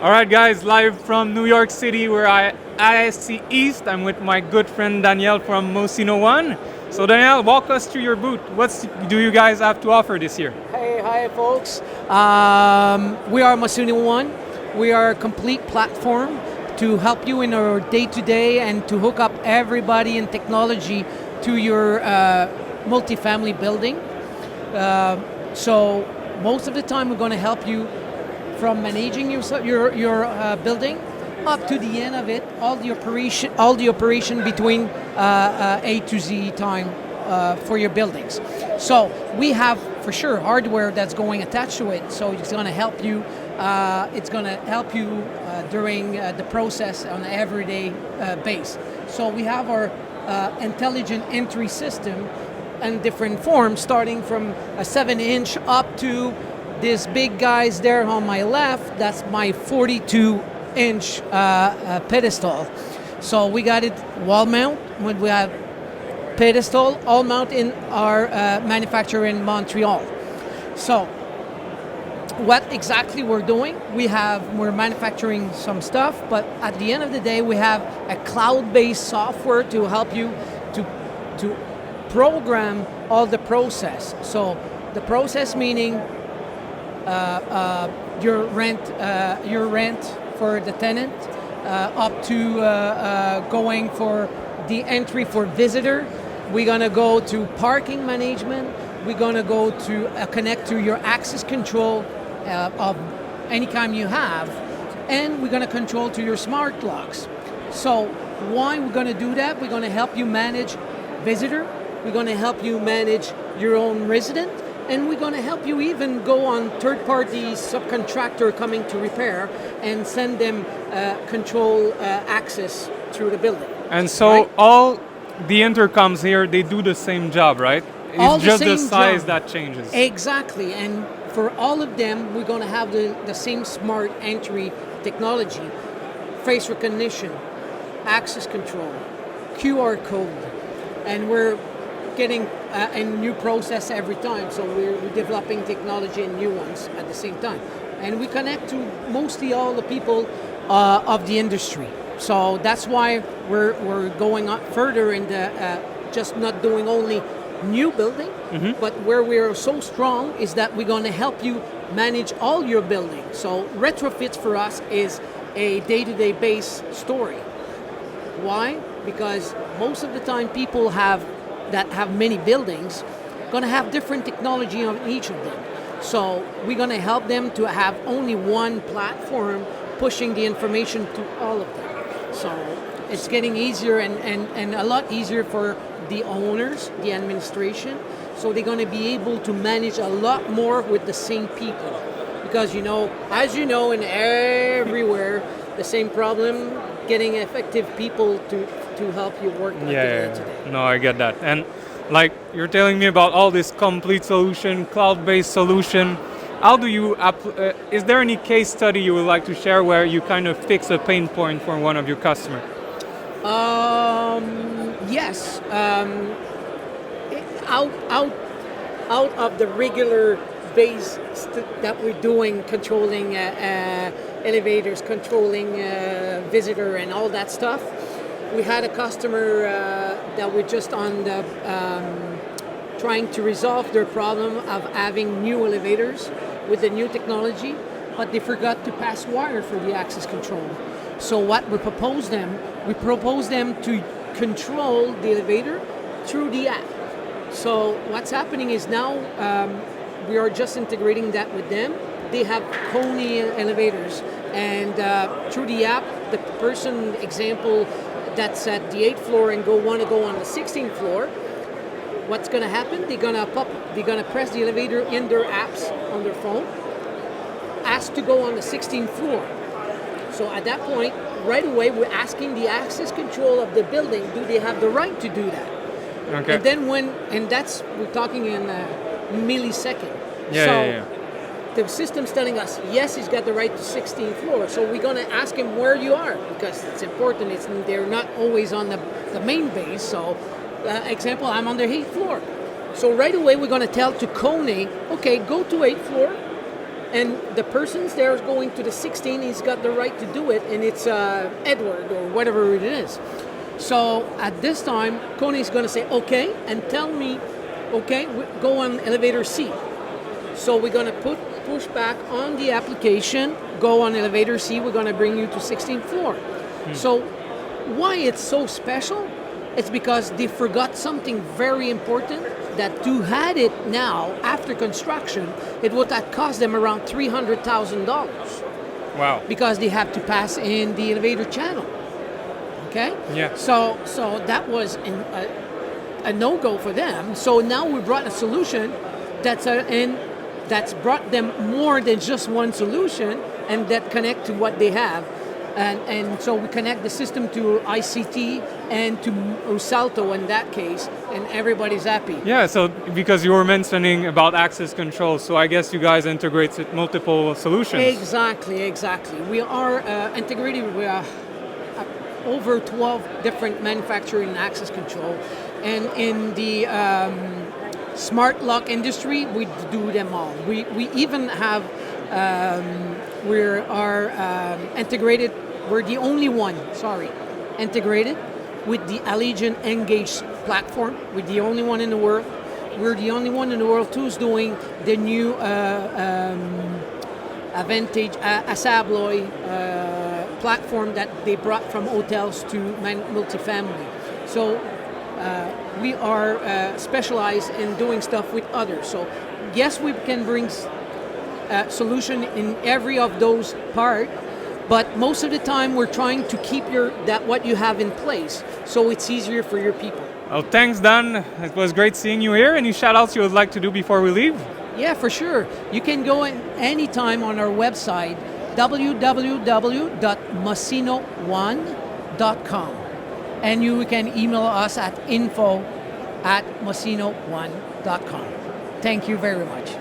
All right, guys, live from New York City, we're at ISC East. I'm with my good friend Danielle from Mosino One. So Danielle, walk us through your booth. What do you guys have to offer this year? Hey, hi, folks. We are Mosino One. We are a complete platform to help you in our day-to-day and to hook up everybody in technology to your multifamily building. So most of the time, we're going to help you from managing your building up to the end of it, all the operation between A to Z time for your buildings. So we have for sure hardware that's going attached to it. So it's going to help you. It's going to help you during the process on an everyday base. So we have our intelligent entry system in different forms, starting from a 7-inch up to these big guys there on my left. That's my 42-inch pedestal. So we got it wall mount. When we have pedestal all mount in our manufacturer in Montreal. So what exactly we're doing? We're manufacturing some stuff, but at the end of the day, we have a cloud-based software to help you to program all the process. So the process meaning your rent for the tenant, up to going for the entry for visitor. We're gonna go to parking management. We're gonna go to connect to your access control of any kind you have, and we're gonna control to your smart locks. So why we're gonna do that? We're gonna help you manage visitor. We're gonna help you manage your own resident. And we're going to help you even go on third-party subcontractor coming to repair and send them control access through the building. And so right? all the intercoms here, they do the same job, right? It's just the size job. that changes. Exactly. And for all of them, we're going to have the same smart entry technology, face recognition, access control, QR code, and we're getting a new process every time, so we're developing technology and new ones at the same time, and we connect to mostly all the people of the industry. So that's why we're going up further in the just not doing only new building, but where we're so strong is that we're going to help you manage all your building. So retrofits for us is a day-to-day base story. Why? Because most of the time people that have many buildings, going to have different technology on each of them. So we're going to help them to have only one platform pushing the information to all of them. So it's getting easier and a lot easier for the owners, the administration. So they're going to be able to manage a lot more with the same people. Because as you know, in everywhere, the same problem, getting effective people to help you work today. No, I get that. And like you're telling me about all this complete solution, cloud-based solution. How do you is there any case study you would like to share where you kind of fix a pain point for one of your customers? Yes. Out of the regular base that we're doing, controlling elevators, controlling visitor and all that stuff. We had a customer that we're just on the trying to resolve their problem of having new elevators with the new technology, but they forgot to pass wire for the access control. So what we propose them to control the elevator through the app. So what's happening is now we are just integrating that with them. They have Coney elevators, and through the app, the person example that's at the 8th floor and want to go on the 16th floor, what's going to happen? They're going to press the elevator in their apps on their phone, ask to go on the 16th floor. So at that point, right away, we're asking the access control of the building, do they have the right to do that? Okay. And then we're talking in a millisecond. The system's telling us, yes, he's got the right to 16th floor. So we're going to ask him where you are, because it's important. They're not always on the main base. So, example, I'm on the 8th floor. So right away, we're going to tell to Coney, okay, go to 8th floor, and the person's there is going to the 16, he's got the right to do it, and it's Edward or whatever it is. So at this time, Coney's going to say, okay, and tell me, okay, go on elevator C. So we're going to push back on the application, go on elevator C, we're going to bring you to 16th floor. So why it's so special? It's because they forgot something very important, that to had it now, after construction, it would have cost them around $300,000. Wow. Because they have to pass in the elevator channel. Okay? Yeah. So that was a no-go for them. So now we brought a solution that's brought them more than just one solution, and that connect to what they have. And so we connect the system to ICT and to Usalto in that case, and everybody's happy. Yeah, so because you were mentioning about access control, so I guess you guys integrate multiple solutions. Exactly. We are integrated with over 12 different manufacturing access control. And in the smart lock industry, we do them all. We even have, we are integrated, we're the only one, integrated with the Allegiant Engage platform. We're the only one in the world. We're the only one in the world who's doing the new Avantage Assabloy platform that they brought from hotels to multifamily. So we are specialized in doing stuff with others. So yes, we can bring solution in every of those parts, but most of the time we're trying to keep what you have in place, so it's easier for your people. Well, thanks, Dan. It was great seeing you here. Any shout-outs you would like to do before we leave? Yeah, for sure. You can go in anytime on our website, www.mosino1.com. And you can email us at info@mosino1.com. Thank you very much.